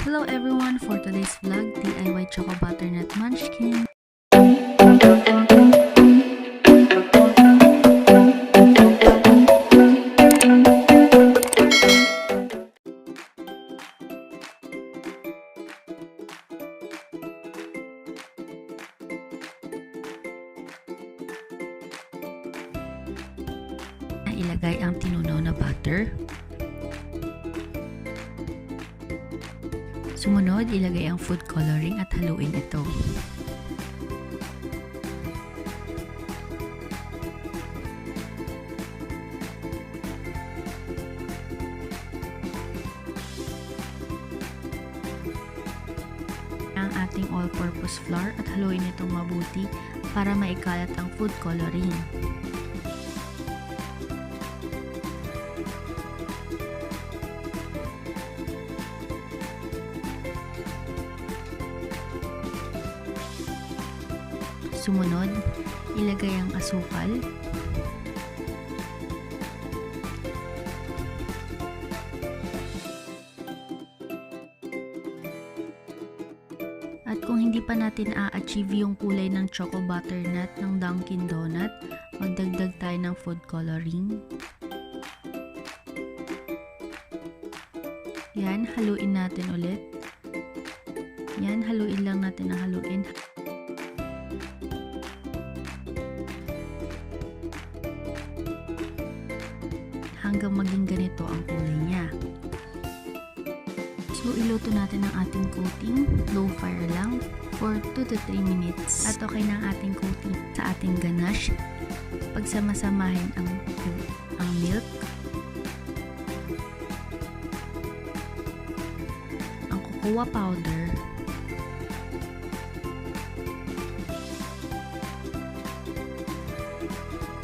Hello everyone, for today's vlog, DIY Chocobutternut Munchkin. Ilagay ang tinunaw na butter. Sumunod, ilagay ang food coloring at haluin ito. Ang ating all-purpose flour at haluin itong mabuti para maikalat ang food coloring. Sumunod, ilagay ang asukal. At kung hindi pa natin a-achieve yung kulay ng Chocobutternut ng Dunkin Donut, magdagdag tayo ng food coloring. Yan, haluin natin ulit. Yan, haluin lang natin na haluin. Hanggang maging ganito ang kulay niya. So, iluto natin ang ating coating. Low fire lang for 2 to 3 minutes. At okay na ang ating coating sa ating ganache. Pagsama-samahin ang milk, ang cocoa powder,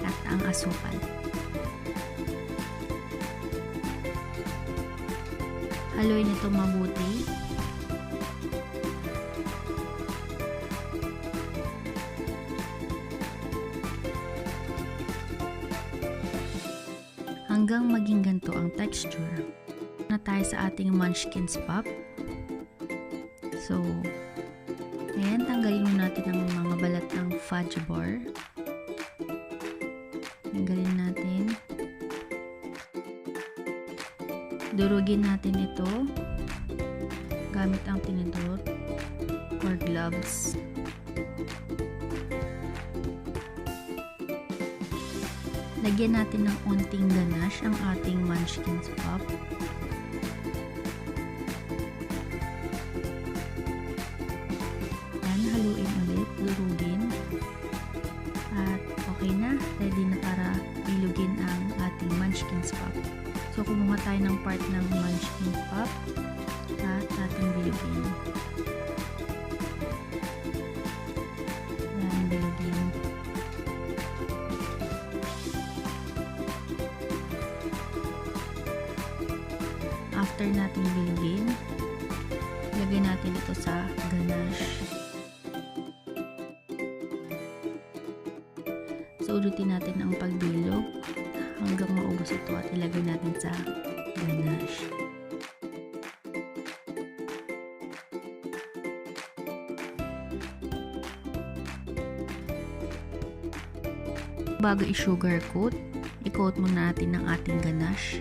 at ang asukal. Haluin ito mabuti. Hanggang maging ganito ang texture. Na tayo sa ating Munchkin's Pop. So, ayan, tanggalin mo natin ang mga balat ng fudge bar. Tanggalin natin. Durugin natin ito gamit ang tinidor or gloves. Lagyan natin ng unting ganache ang ating Munchkin's Pop. Yan, haluin ulit, durugin. At okay na, ready na para bilugin ang ating Munchkin's Pop. So, kumuha tayo ng part ng Munchkin Pop at ating bilugin. Yan, bilugin. After natin bilugin, lagay natin ito sa ganache. So, ulitin natin ang pagbilog hanggang maubos ito at ilagay natin sa ganache. Bago i-sugar coat, i-coat muna natin ang ating ganache.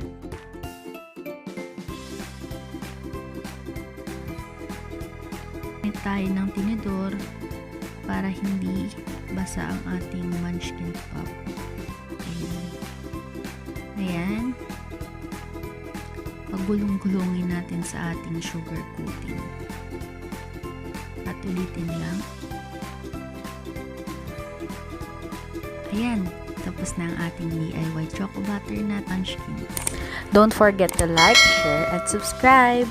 Gamit tayo ng tinidor para hindi basa ang ating Munchkin Pop. Ayan. Pagulong-gulongin natin sa ating sugar coating. At ulitin lang. Ayan. Tapos na ang ating DIY Chocobutternut Munchkin. Don't forget to like, share, and subscribe!